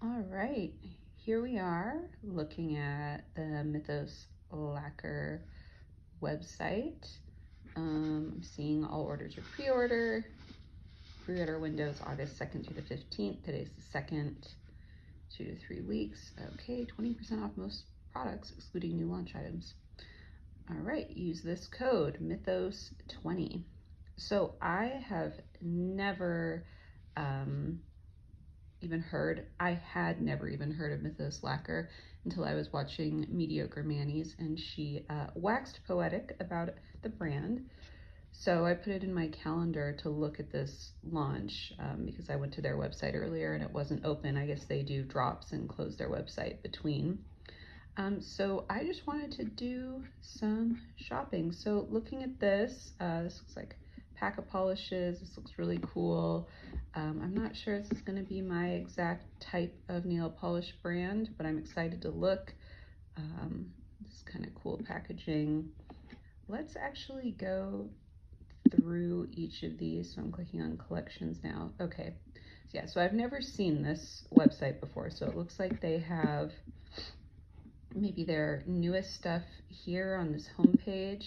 All right, here we are looking at the Mythos Lacquer website. I'm seeing all orders are pre-order. Pre-order windows August 2nd through the 15th. Today's the 2nd, 2 to 3 weeks. Okay, 20% off most products, excluding new launch items. All right, use this code, Mythos20. So I have never I had never even heard of Mythos Lacquer until I was watching Mediocre Manny's, and she waxed poetic about the brand. So I put it in my calendar to look at this launch because I went to their website earlier and it wasn't open. I guess they do drops and close their website between. So I just wanted to do some shopping. So looking at this, this looks like a pack of polishes. This looks really cool. I'm not sure this is going to be my exact type of nail polish brand, but I'm excited to look. This is kind of cool packaging. Let's actually go through each of these. So I'm clicking on collections now. Okay. So yeah, so I've never seen this website before. So it looks like they have maybe their newest stuff here on this homepage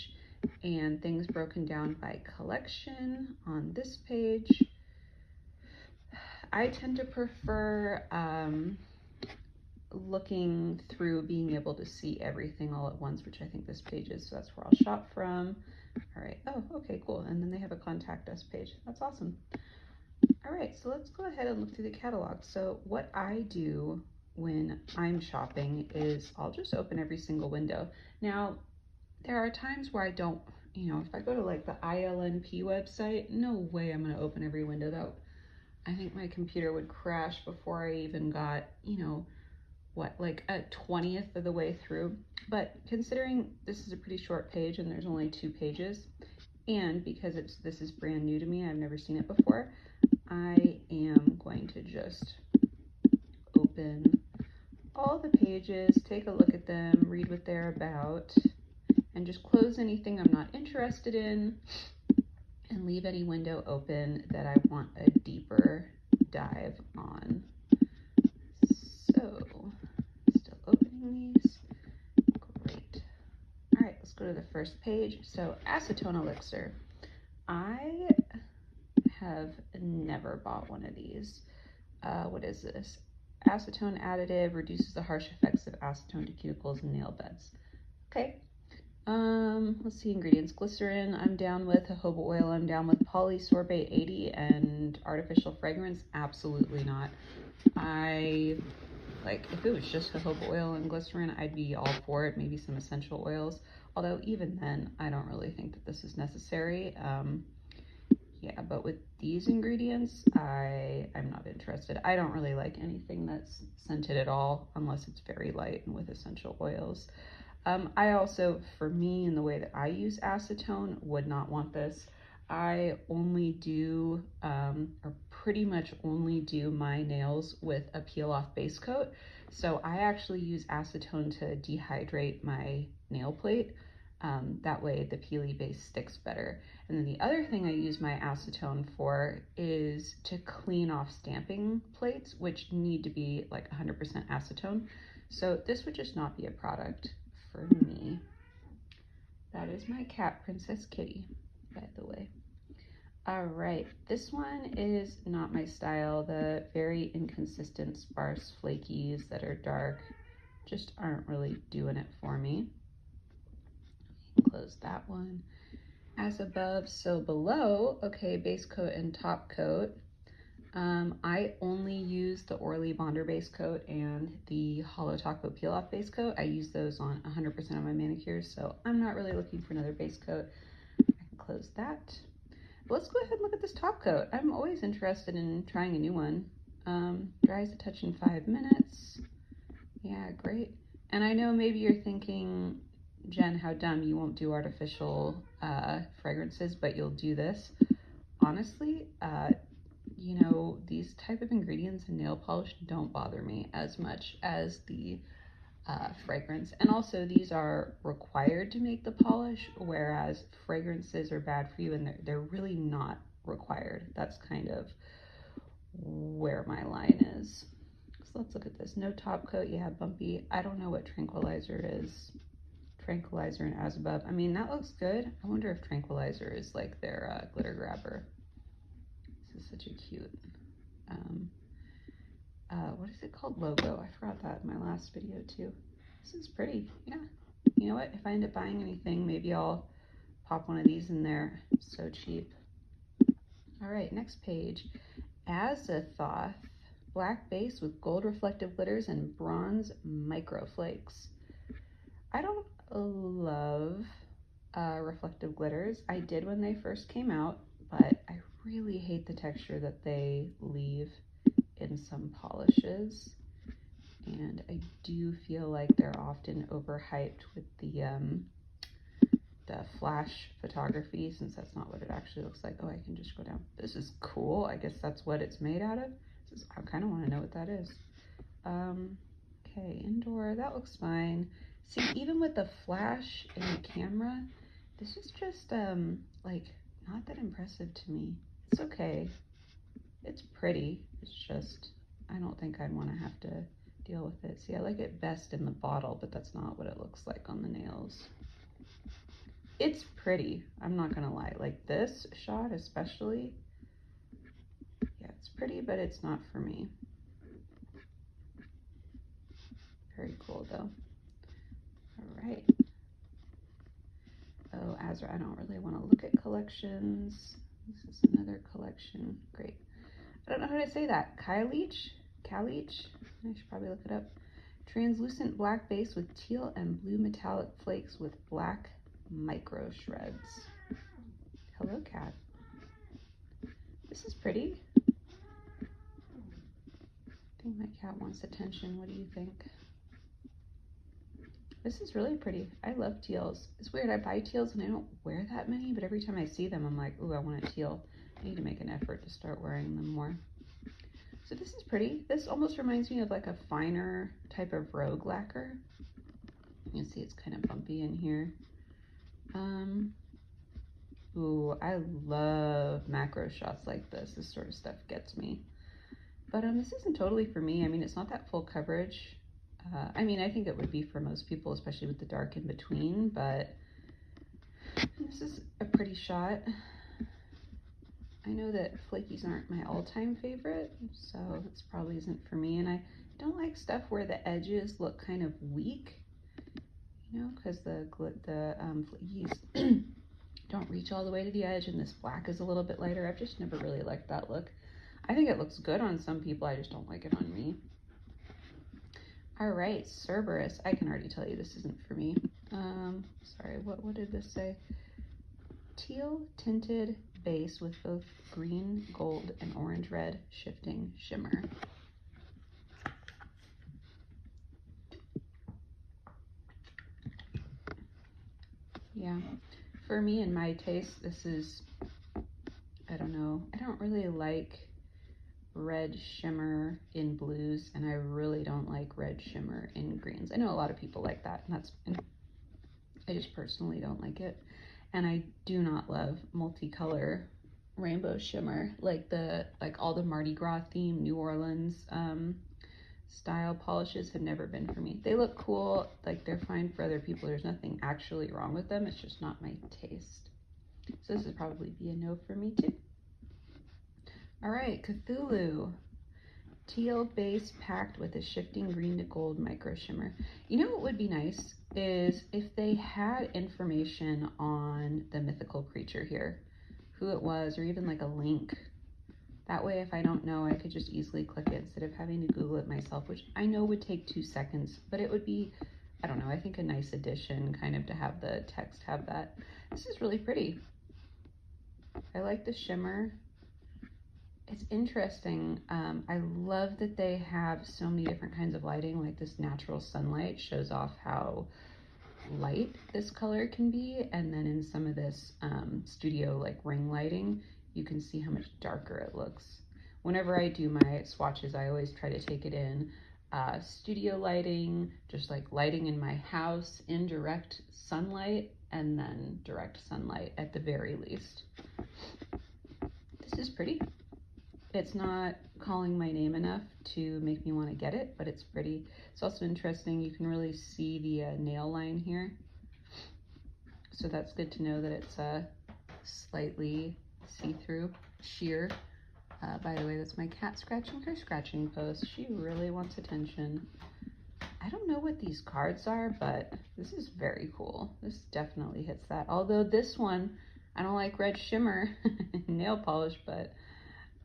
and things broken down by collection on this page. I tend to prefer looking through, being able to see everything all at once, which I think this page is, so that's where I'll shop from. All right, oh, okay, cool. And then they have a contact us page. That's awesome. All right, so let's go ahead and look through the catalog. So what I do when I'm shopping is I'll just open every single window. Now, there are times where I don't, if I go to like the ILNP website, no way I'm gonna open every window. That I think my computer would crash before I even got, like a 20th of the way through. But considering this is a pretty short page and there's only 2 pages, and because this is brand new to me, I've never seen it before, I am going to just open all the pages, take a look at them, read what they're about, and just close anything I'm not interested in and leave any window open that I want a deeper dive on. So, still opening these. Great. All right, let's go to the first page. So, acetone elixir. I have never bought one of these. What is this? Acetone additive reduces the harsh effects of acetone to cuticles and nail beds. Okay. Let's see, ingredients. Glycerin, I'm down with. Jojoba oil, I'm down with. Polysorbate 80 and artificial fragrance, absolutely not. If it was just jojoba oil and glycerin, I'd be all for it. Maybe some essential oils. Although even then, I don't really think that this is necessary. Yeah, but with these ingredients, I'm not interested. I don't really like anything that's scented at all, unless it's very light and with essential oils. I also, for me, in the way that I use acetone, would not want this. I only do, or pretty much only do my nails with a peel-off base coat. So I actually use acetone to dehydrate my nail plate. That way the peely base sticks better. And then the other thing I use my acetone for is to clean off stamping plates, which need to be like 100% acetone. So this would just not be a product for me. That is my cat, Princess Kitty, by the way. All right, this one is not my style. The very inconsistent, sparse flakies that are dark just aren't really doing it for me. Close that one. As above, so below. Okay, base coat and top coat. I only use the Orly Bonder base coat and the Holo Taco Peel Off base coat. I use those on 100% of my manicures, so I'm not really looking for another base coat. I can close that. But let's go ahead and look at this top coat. I'm always interested in trying a new one. Dries a touch in 5 minutes. Yeah, great. And I know maybe you're thinking, Jen, how dumb, you won't do artificial fragrances, but you'll do this. Honestly, these type of ingredients in nail polish don't bother me as much as the fragrance. And also these are required to make the polish, whereas fragrances are bad for you and they're really not required. That's kind of where my line is. So let's look at this. No top coat, yeah, bumpy. I don't know what tranquilizer is. Tranquilizer and as above. I mean, that looks good. I wonder if tranquilizer is like their glitter grabber. This is such a cute, what is it called? Logo. I forgot that in my last video too. This is pretty, yeah. You know what? If I end up buying anything, maybe I'll pop one of these in there. So cheap. All right, next page. Azathoth, black base with gold reflective glitters and bronze microflakes. I don't love reflective glitters. I did when they first came out, but I really hate the texture that they leave in some polishes. And I do feel like they're often overhyped with the flash photography, since that's not what it actually looks like. Oh, I can just go down. This is cool. I guess that's what it's made out of. I kind of want to know what that is. Okay, indoor, that looks fine. See, even with the flash in the camera, this is just like not that impressive to me. It's okay. It's pretty. It's just, I don't think I'd want to have to deal with it. See, I like it best in the bottle, but that's not what it looks like on the nails. It's pretty, I'm not gonna lie. Like this shot especially, yeah, it's pretty, but it's not for me. Very cool though. All right. Oh, Azra, I don't really want to look at collections. This is another collection. Great. I don't know how to say that. Caliche? Caliche? I should probably look it up. Translucent black base with teal and blue metallic flakes with black micro shreds. Hello, cat. This is pretty. I think my cat wants attention. What do you think? This is really pretty. I love teals. It's weird, I buy teals and I don't wear that many, but every time I see them, I'm like, ooh, I want a teal. I need to make an effort to start wearing them more. So this is pretty. This almost reminds me of like a finer type of rogue lacquer. You can see it's kind of bumpy in here. Ooh, I love macro shots like this. This sort of stuff gets me. But this isn't totally for me. I mean, it's not that full coverage. I mean, I think it would be for most people, especially with the dark in between, but this is a pretty shot. I know that flakies aren't my all-time favorite, so this probably isn't for me. And I don't like stuff where the edges look kind of weak, you know, because the flakies don't reach all the way to the edge, and this black is a little bit lighter. I've just never really liked that look. I think it looks good on some people, I just don't like it on me. All right, Cerberus. I can already tell you this isn't for me. Sorry, what did this say? Teal tinted base with both green, gold, and orange red shifting shimmer. Yeah, for me and my taste, this is, I don't know, I don't really like red shimmer in blues, and I really don't like red shimmer in greens. I know a lot of people like that, and that's fine. I just personally don't like it. And I do not love multicolor rainbow shimmer, like all the Mardi Gras theme New Orleans style polishes have never been for me. They look cool, like they're fine for other people. There's nothing actually wrong with them. It's just not my taste. So this would probably be a no for me too. All right, Cthulhu. Teal base packed with a shifting green to gold micro shimmer. You know what would be nice is if they had information on the mythical creature here, who it was, or even like a link. That way, if I don't know, I could just easily click it instead of having to Google it myself, which I know would take 2 seconds, but it would be, I don't know, I think a nice addition kind of to have the text have that. This is really pretty. I like the shimmer. It's interesting. I love that they have so many different kinds of lighting, like this natural sunlight shows off how light this color can be. And then in some of this studio like ring lighting, you can see how much darker it looks. Whenever I do my swatches, I always try to take it in studio lighting, just like lighting in my house, indirect sunlight, and then direct sunlight at the very least. This is pretty. It's not calling my name enough to make me want to get it, but it's pretty. It's also interesting, you can really see the nail line here. So that's good to know that it's slightly see-through, sheer. By the way, that's my cat scratching her scratching post. She really wants attention. I don't know what these cards are, but this is very cool. This definitely hits that. Although this one, I don't like red shimmer nail polish, but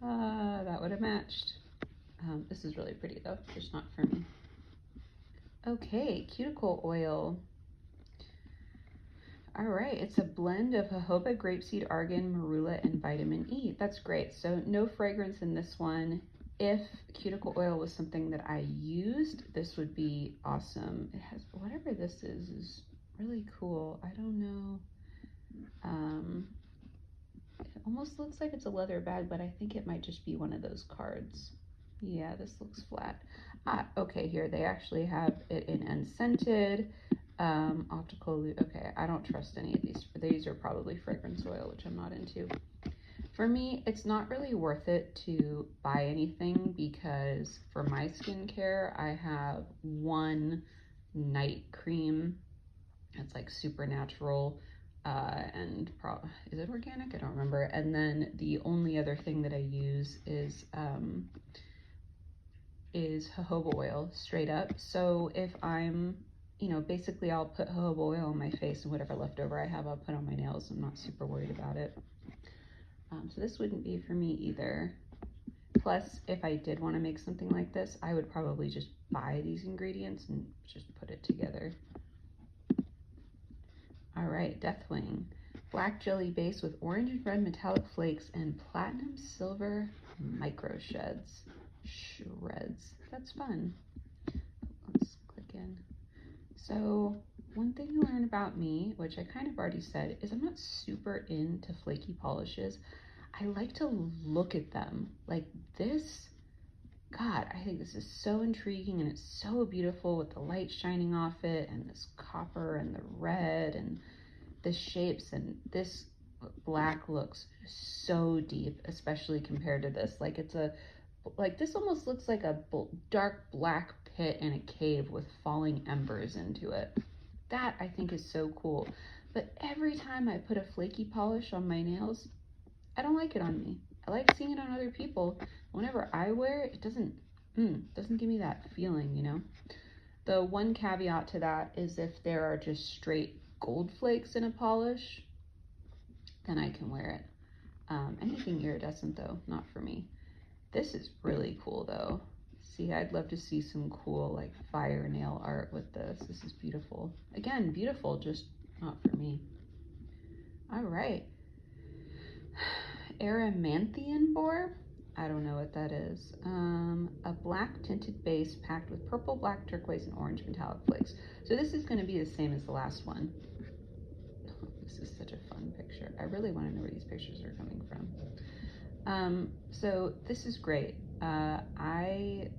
that would have matched. This is really pretty though, just not for me. Okay, cuticle oil. All right, it's a blend of jojoba, grapeseed, argan, marula, and vitamin E. That's great. So no fragrance in this one. If cuticle oil was something that I used, this would be awesome. It has, whatever this is really cool. I don't know. It almost looks like it's a leather bag, but I think it might just be one of those cards. Yeah, this looks flat. Ah, okay, here they actually have it in unscented. Optical, okay, I don't trust any of these. These are probably fragrance oil, which I'm not into. For me, it's not really worth it to buy anything because for my skincare, I have one night cream. It's like super natural and is it organic? I don't remember. And then the only other thing that I use is jojoba oil straight up. So if I'm, you know, basically I'll put jojoba oil on my face and whatever leftover I have, I'll put on my nails. I'm not super worried about it. So this wouldn't be for me either. Plus, if I did want to make something like this, I would probably just buy these ingredients and just put it together. All right, Deathwing. Black jelly base with orange and red metallic flakes and platinum silver micro shreds. That's fun. Let's click in. So one thing you learn about me, which I kind of already said, is I'm not super into flaky polishes. I like to look at them. Like this, God, I think this is so intriguing and it's so beautiful with the light shining off it and this copper and the red and the shapes, and this black looks so deep, especially compared to this. Like it's a, like this almost looks like a dark black pit in a cave with falling embers into it. That I think is so cool. But every time I put a flaky polish on my nails, I don't like it on me. I like seeing it on other people. Whenever I wear it, it doesn't give me that feeling, you know? The one caveat to that is if there are just straight gold flakes in a polish, then I can wear it. Anything iridescent though, not for me. This is really cool though. See, I'd love to see some cool like fire nail art with this. This is beautiful. Again, beautiful, just not for me. All right. Aramanthian boar. I don't know what that is. A black tinted base packed with purple, black, turquoise, and orange metallic flakes. So this is going to be the same as the last one. This is such a fun picture. I really want to know where these pictures are coming from. So this is great. I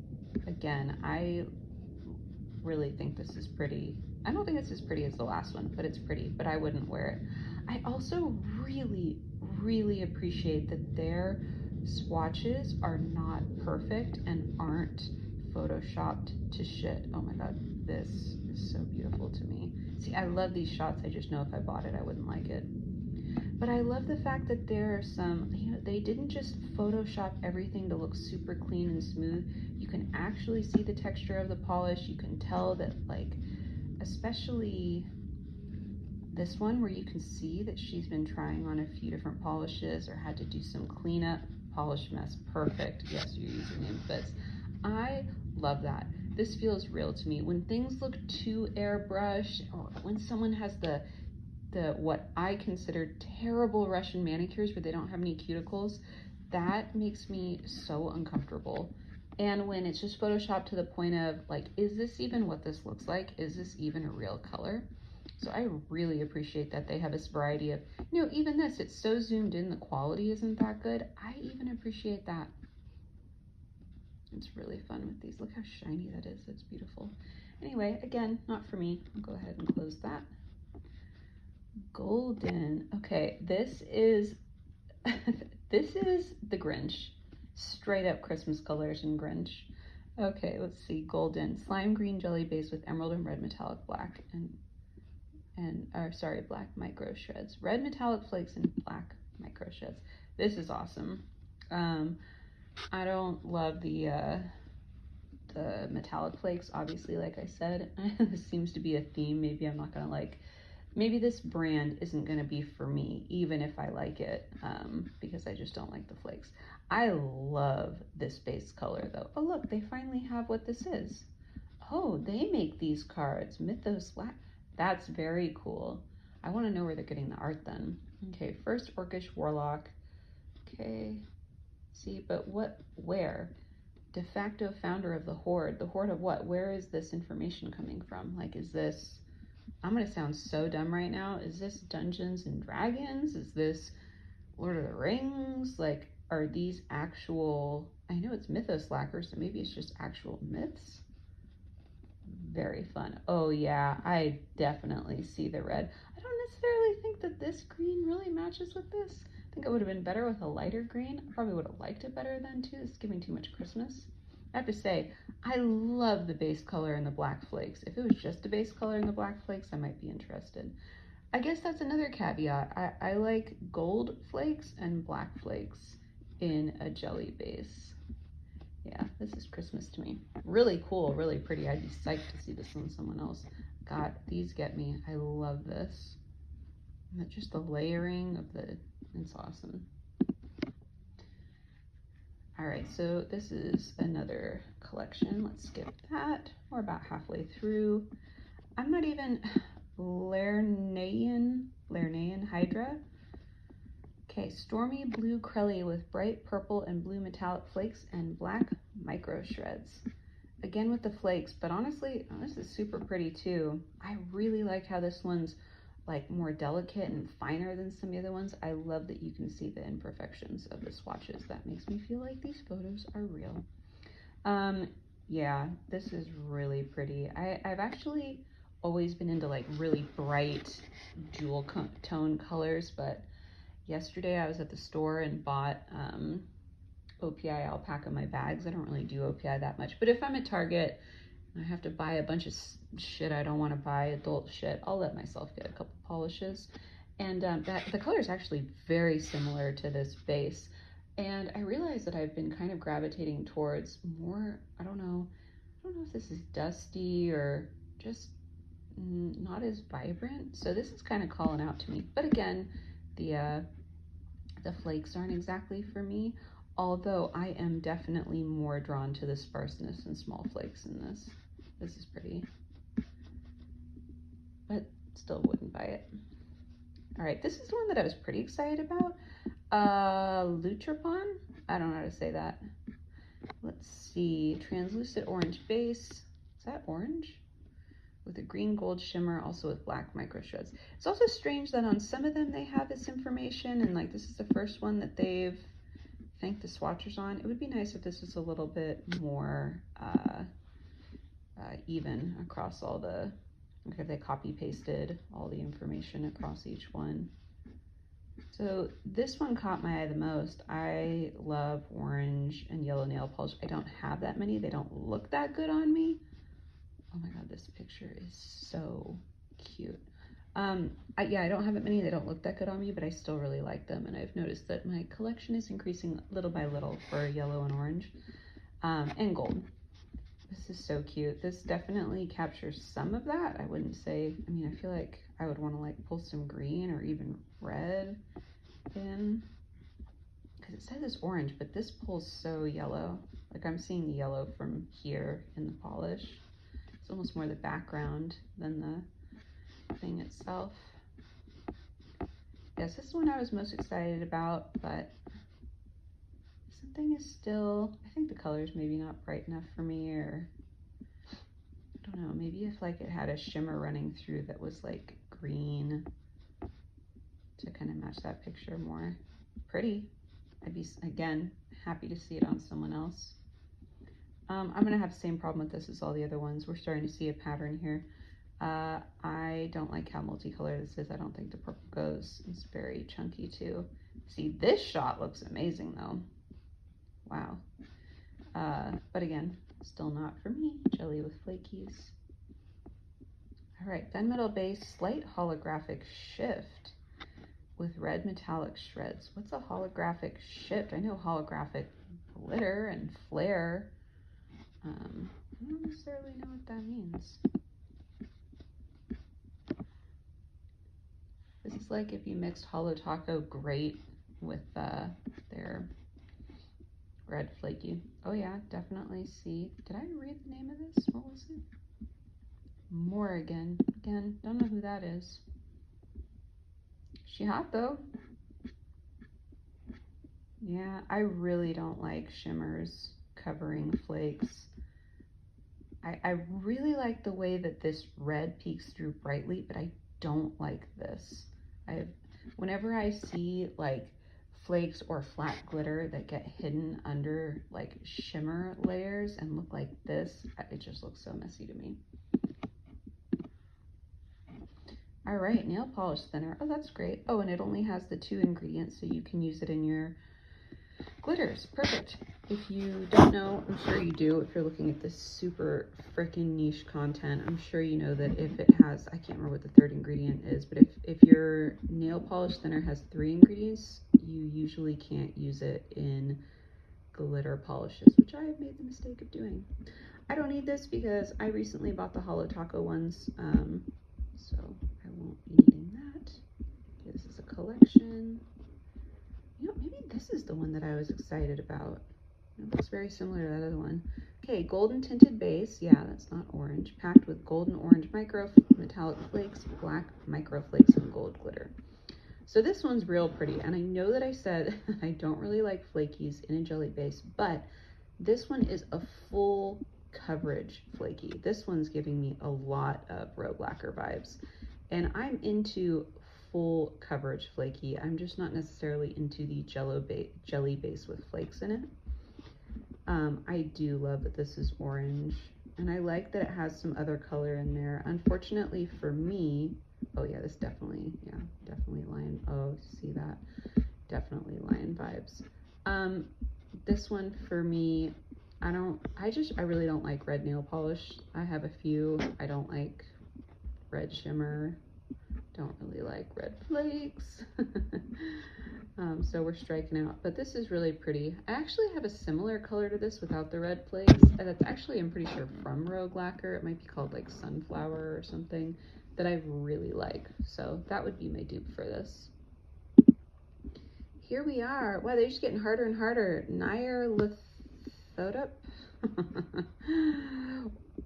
really think this is pretty. I don't think it's as pretty as the last one, but it's pretty, but I wouldn't wear it. I also really appreciate that their swatches are not perfect and aren't photoshopped to shit. Oh my God, this is so beautiful to me. See, I love these shots. I just know if I bought it, I wouldn't like it. But I love the fact that there are some, you know, they didn't just Photoshop everything to look super clean and smooth. You can actually see the texture of the polish. You can tell that, like, especially this one where you can see that she's been trying on a few different polishes or had to do some cleanup. Polish mess, perfect. Yes, your username fits. I love that. This feels real to me. When things look too airbrushed, or when someone has the what I consider terrible Russian manicures where they don't have any cuticles, that makes me so uncomfortable. And when it's just photoshopped to the point of like, is this even what this looks like? Is this even a real color? So I really appreciate that they have this variety of, you know, even this, it's so zoomed in, the quality isn't that good. I even appreciate that. It's really fun with these. Look how shiny that is. That's beautiful. Anyway, again, not for me. I'll go ahead and close that. Golden. Okay, this is this is the Grinch. Straight up Christmas colors and Grinch. Okay, let's see. Golden. Slime green jelly base with emerald and red metallic black black micro shreds. Red metallic flakes and black micro shreds. This is awesome. I don't love the metallic flakes, obviously, like I said. This seems to be a theme. Maybe I'm not gonna like, maybe this brand isn't gonna be for me, even if I like it, because I just don't like the flakes. I love this base color though. Oh look, they finally have what this is. Oh, they make these cards, Mythos Lacquer. That's very cool. I wanna know where they're getting the art then. Okay, first Orcish Warlock. Okay, see, but what, where? De facto founder of the Horde. The Horde of what? Where is this information coming from? Like, is this, I'm gonna sound so dumb right now. Is this Dungeons and Dragons? Is this Lord of the Rings? Like, are these actual, I know it's Mythos Lacquer, so maybe it's just actual myths. Very fun. Oh yeah, I definitely see the red. I don't necessarily think that this green really matches with this. I think it would have been better with a lighter green. I probably would have liked it better then too. It's giving too much Christmas. I have to say, I love the base color in the black flakes. If it was just a base color in the black flakes, I might be interested. I guess that's another caveat. I like gold flakes and black flakes in a jelly base. Yeah, this is Christmas to me. Really cool, really pretty. I'd be psyched to see this on someone else. God, these get me. I love this. And just the layering of the, it's awesome. All right, so this is another collection. Let's skip that. We're about halfway through. I'm not even, Lernaean Hydra. Okay, stormy blue Crelly with bright purple and blue metallic flakes and black micro shreds. Again with the flakes, but honestly, oh, this is super pretty too. I really like how this one's like more delicate and finer than some of the other ones. I love that you can see the imperfections of the swatches. That makes me feel like these photos are real. Yeah, this is really pretty. I've actually always been into like really bright jewel tone colors, but yesterday I was at the store and bought OPI alpaca in my bags. I don't really do OPI that much, but if I'm at Target and I have to buy a bunch of shit I don't want to buy, adult shit, I'll let myself get a couple polishes. And the color is actually very similar to this base. And I realized that I've been kind of gravitating towards more, I don't know if this is dusty or just not as vibrant. So this is kind of calling out to me. But again, the flakes aren't exactly for me, although I am definitely more drawn to the sparseness and small flakes in this. This is pretty, but still wouldn't buy it. All right, this is the one that I was pretty excited about. Lutropon, I don't know how to say that. Let's see, translucent orange base. Is that orange? With a green gold shimmer, also with black micro shreds. It's also strange that on some of them they have this information, and like this is the first one that they've thanked the swatchers on. It would be nice if this was a little bit more even across all the, okay, they copy pasted all the information across each one. So this one caught my eye the most. I love orange and yellow nail polish. I don't have that many. They don't look that good on me. Oh my God, this picture is so cute. Yeah, I don't have that many. They don't look that good on me, but I still really like them. And I've noticed that my collection is increasing little by little for yellow and orange and gold. This is so cute. This definitely captures some of that. I wouldn't say, I mean, I feel like I would want to like pull some green or even red in, because it says it's orange, but this pulls so yellow. Like I'm seeing the yellow from here in the polish. It's almost more the background than the thing itself. Yes, this is one I was most excited about, but something is still, I think the color's maybe not bright enough for me, or I don't know, maybe if like it had a shimmer running through that was like green to kind of match that picture more. Pretty. I'd be, again, happy to see it on someone else. I'm gonna have the same problem with this as all the other ones. We're starting to see a pattern here. I don't like how multicolored this is. I don't think the purple goes. It's very chunky too. See, this shot looks amazing though. Wow. But again, still not for me. Jelly with flakies. All right, gunmetal base, slight holographic shift with red metallic shreds. What's a holographic shift? I know holographic glitter and flare. I don't necessarily know what that means. This is like if you mixed Holo Taco Great with their red flaky. Oh yeah, definitely see. Did I read the name of this? What was it? Morrigan. Again, don't know who that is. She hot though. Yeah, I really don't like shimmers covering flakes. I really like the way that this red peeks through brightly, but I don't like this. Whenever I see like flakes or flat glitter that get hidden under like shimmer layers and look like this, it just looks so messy to me. All right, nail polish thinner. Oh, that's great. Oh, and it only has the 2 ingredients, so you can use it in your glitters. Perfect. If you don't know, I'm sure you do, if you're looking at this super freaking niche content, I'm sure you know that if it has, I can't remember what the 3rd ingredient is, but if your nail polish thinner has 3 ingredients, you usually can't use it in glitter polishes, which I have made the mistake of doing. I don't need this because I recently bought the Holo Taco ones, so I won't be needing that. Okay, this is a collection. You know, maybe this is the one that I was excited about. It looks very similar to that other one. Okay, golden tinted base. Yeah, that's not orange. Packed with golden orange micro metallic flakes, black micro flakes, and gold glitter. So this one's real pretty. And I know that I said I don't really like flakies in a jelly base, but this one is a full coverage flaky. This one's giving me a lot of Rogue Lacquer vibes. And I'm into full coverage flaky. I'm just not necessarily into the jelly base with flakes in it. I do love that this is orange, and I like that it has some other color in there. Unfortunately for me, oh yeah, this definitely, yeah, definitely lion. Oh, see that? Definitely lion vibes. This one for me, I really don't like red nail polish. I have a few. I don't like red shimmer. Don't really like red flakes. So we're striking out, but this is really pretty. I actually have a similar color to this without the red flakes, and it's actually, I'm pretty sure, from Rogue Lacquer. It might be called like Sunflower or something, that I really like. So that would be my dupe for this. Here we are. Wow, they're just getting harder and harder. Nair Lithodup.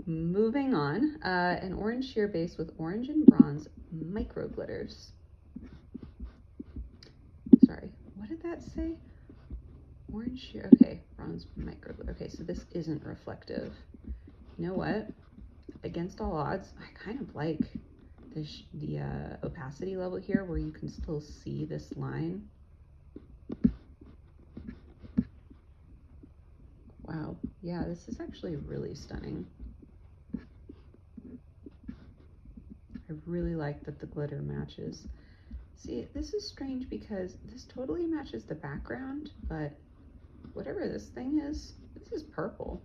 Moving on, an orange sheer base with orange and bronze micro glitters. Sorry, what did that say? Orange sheer, okay, bronze micro glitter. Okay, so this isn't reflective. You know what? Against all odds, I kind of like the opacity level here where you can still see this line. Wow, yeah, this is actually really stunning. I really like that the glitter matches. See, this is strange because this totally matches the background, but whatever this thing is, this is purple.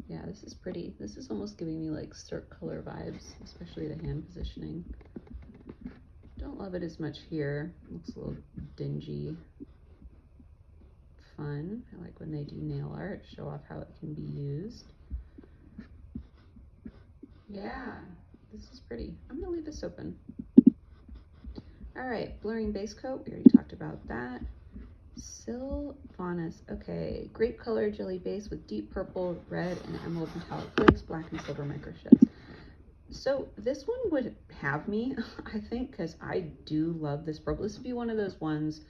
Yeah, this is pretty. This is almost giving me like Cirque color vibes, especially the hand positioning. Don't love it as much here. Looks a little dingy. Fun. I like when they do nail art, show off how it can be used. Yeah, this is pretty. I'm gonna leave this open. All right, blurring base coat. We already talked about that. Sylvanas. Okay, grape color jelly base with deep purple, red, and emerald metallic flakes, black and silver micro sheds. So this one would have me, I think, because I do love this purple. This would be one of those ones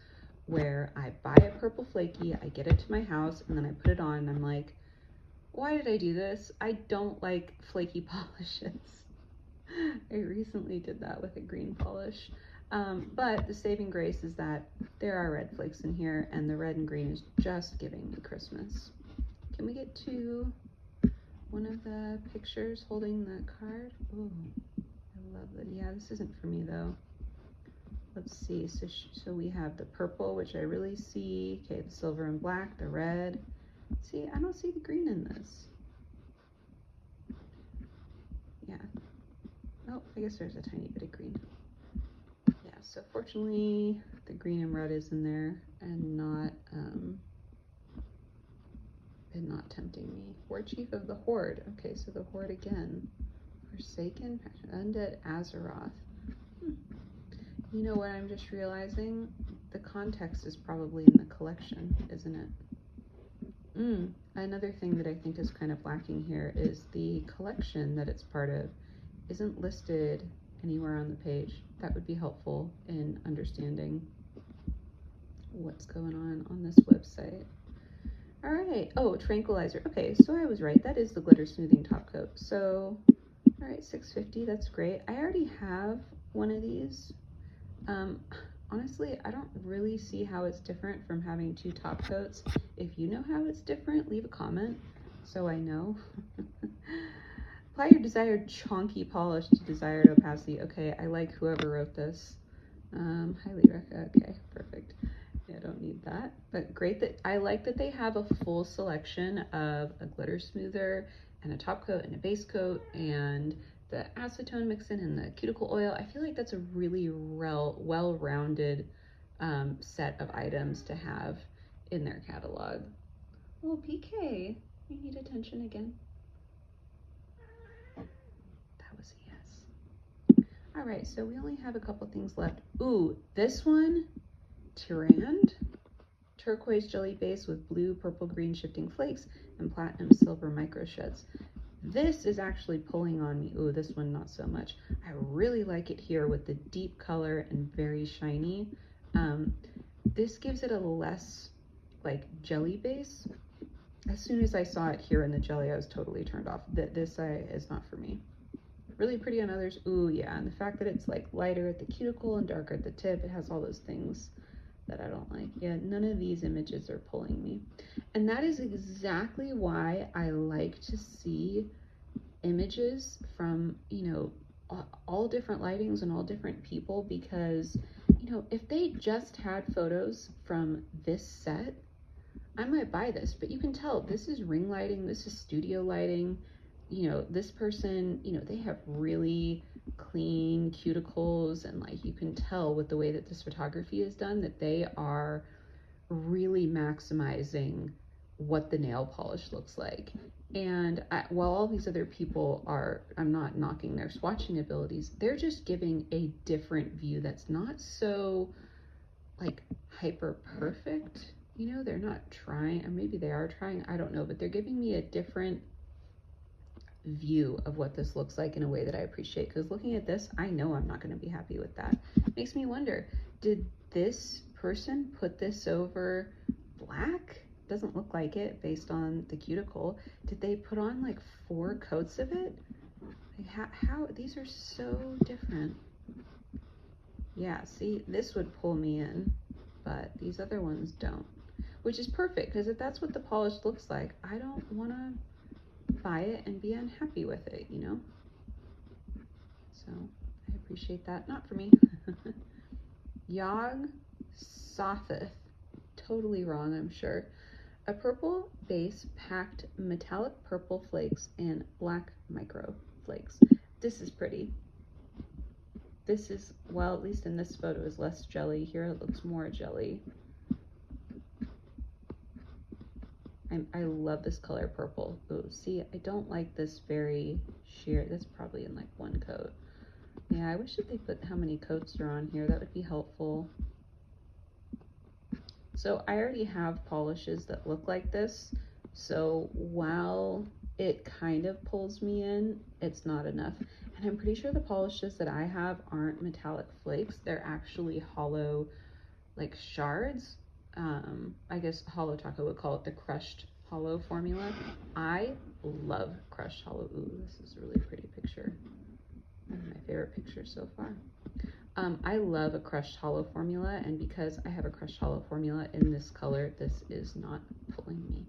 where I buy a purple flaky, I get it to my house, and then I put it on, and I'm like, why did I do this? I don't like flaky polishes. I recently did that with a green polish. But the saving grace is that there are red flakes in here, and the red and green is just giving me Christmas. Can we get to one of the pictures holding the card? Oh, I love it. Yeah, this isn't for me though. let's see. So we have the purple, which I really see. Okay, the silver and black, the red. See, I don't see the green in this. Yeah. Oh, I guess there's a tiny bit of green. Yeah, so fortunately the green and red is in there and not tempting me. War Chief of the Horde. Okay, so the Horde again. Forsaken, Undead Azeroth. You know what I'm just realizing? The context is probably in the collection, isn't it? Another thing that I think is kind of lacking here is the collection that it's part of isn't listed anywhere on the page. That would be helpful in understanding what's going on this website. All right. Oh, tranquilizer. Okay, so I was right. That is the glitter smoothing top coat. So, all right, $6.50. That's great. I already have one of these. Honestly, I don't really see how it's different from having two top coats. If you know how it's different, leave a comment so I know. Apply your desired chonky polish to desired opacity. Okay, I like whoever wrote this. Highly recommend. Okay, perfect. Yeah, I don't need that. But great that I like that they have a full selection of a glitter smoother and a top coat and a base coat and the acetone mix-in and the cuticle oil. I feel like that's a really well-rounded set of items to have in their catalog. Oh, PK, you need attention again. That was a yes. All right, so we only have a couple things left. Ooh, this one, Tyrande. Turquoise jelly base with blue, purple, green shifting flakes and platinum silver micro sheds. This is actually pulling on me. Ooh, this one not so much. I really like it here with the deep color and very shiny. This gives it a less like jelly base. As soon as I saw it here in the jelly, I was totally turned off. This is not for me. Really pretty on others. Ooh, yeah, and the fact that it's like lighter at the cuticle and darker at the tip, it has all those things that I don't like. Yeah, none of these images are pulling me. And that is exactly why I like to see images from, you know, all different lightings and all different people, because, you know, if they just had photos from this set, I might buy this, but you can tell this is ring lighting, this is studio lighting. You know, this person, you know, they have really clean cuticles, and like you can tell with the way that this photography is done that they are really maximizing what the nail polish looks like. And while all these other people are, I'm not knocking their swatching abilities, they're just giving a different view that's not so like hyper perfect. You know, they're not trying, or maybe they are trying, I don't know, but they're giving me a different view of what this looks like in a way that I appreciate, because looking at this, I know I'm not going to be happy with that. Makes me wonder, did this person put this over black? Doesn't look like it based on the cuticle. Did they put on like 4 coats of it? Like how these are so different. Yeah, see, this would pull me in, but these other ones don't, which is perfect, because if that's what the polish looks like, I don't want to buy it and be unhappy with it, you know? So I appreciate that. Not for me. Yog Sothoth. Totally wrong, I'm sure. A purple base packed metallic purple flakes and black micro flakes. This is pretty. This is, well, at least in this photo, is less jelly. Here it looks more jelly. I love this color purple. Ooh, see, I don't like this very sheer. That's probably in like 1 coat. Yeah, I wish that they put how many coats are on here. That would be helpful. So I already have polishes that look like this. So while it kind of pulls me in, it's not enough. And I'm pretty sure the polishes that I have aren't metallic flakes. They're actually hollow, like shards. I guess Hollow Taco would call it the crushed hollow formula. I love crushed hollow. Ooh, this is a really pretty picture. One of my favorite pictures so far. I love a crushed hollow formula, and because I have a crushed hollow formula in this color, this is not pulling me.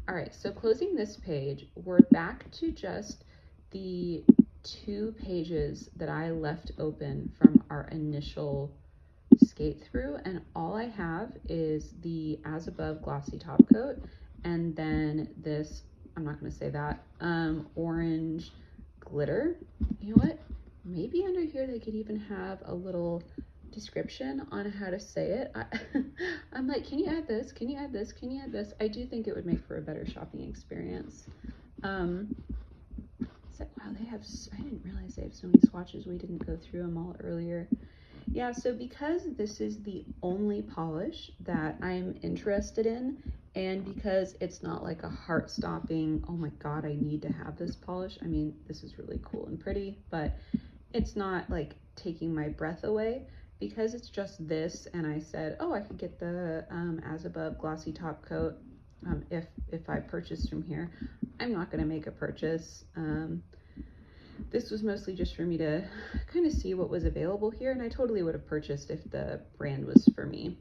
All right, so closing this page, we're back to just the 2 pages that I left open from our initial skate through, and all I have is the As Above glossy top coat, and then this, I'm not going to say that, orange glitter. You know what? Maybe under here they could even have a little description on how to say it. I'm like, can you add this? Can you add this? Can you add this? I do think it would make for a better shopping experience. Wow, they have, I didn't realize they have so many swatches. We didn't go through them all earlier. Yeah, so because this is the only polish that I'm interested in, and because it's not like a heart-stopping, oh my god, I need to have this polish. I mean, this is really cool and pretty, but it's not like taking my breath away. Because it's just this, and I said, oh, I could get the As Above glossy top coat if I purchased from here. I'm not going to make a purchase. This was mostly just for me to kind of see what was available here, and I totally would have purchased if the brand was for me.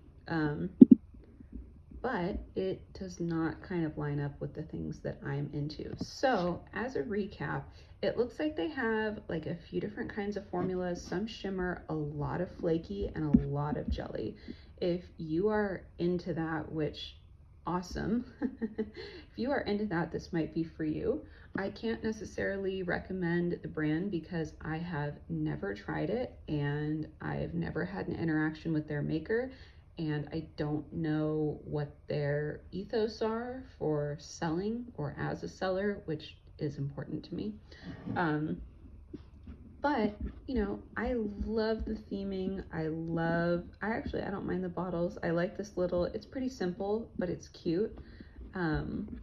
But it does not kind of line up with the things that I'm into. So as a recap, it looks like they have like a few different kinds of formulas, some shimmer, a lot of flaky, and a lot of jelly. If you are into that, which awesome. If you are into that, this might be for you. I can't necessarily recommend the brand because I have never tried it and I've never had an interaction with their maker, and I don't know what their ethos are for selling or as a seller, which is important to me. But, you know, I love the theming. I don't mind the bottles. I like this little, it's pretty simple, but it's cute. And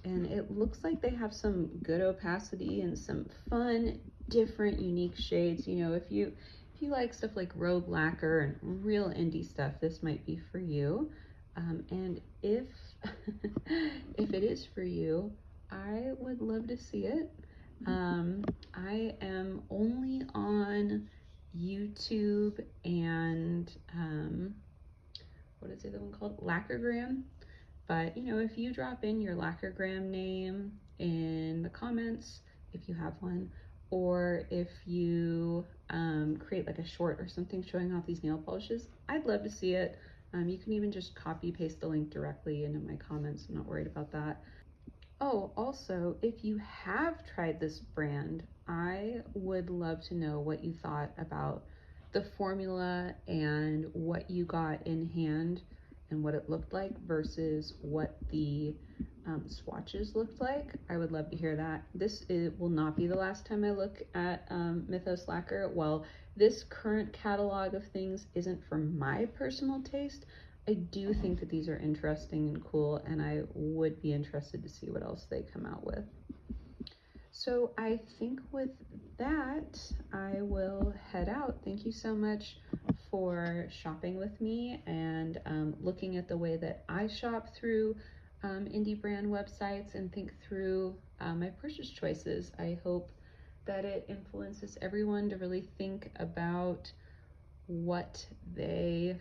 it looks like they have some good opacity and some fun, different, unique shades. You know, if you like stuff like Rogue Lacquer and real indie stuff, this might be for you. And if, if it is for you, I would love to see it. I am only on YouTube and what is the other one called? Lacquergram. But you know, if you drop in your Lacquergram name in the comments, if you have one, or if you create like a short or something showing off these nail polishes, I'd love to see it. You can even just copy paste the link directly into my comments. I'm not worried about that. Oh, also, if you have tried this brand, I would love to know what you thought about the formula and what you got in hand and what it looked like versus what the swatches looked like. I would love to hear that. This will not be the last time I look at Mythos Lacquer. Well, this current catalog of things isn't for my personal taste. I do think that these are interesting and cool, and I would be interested to see what else they come out with. So I think with that, I will head out. Thank you so much for shopping with me and looking at the way that I shop through indie brand websites and think through my purchase choices. I hope that it influences everyone to really think about what they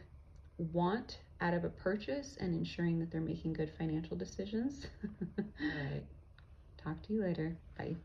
want out of a purchase and ensuring that they're making good financial decisions. All right. Talk to you later. Bye.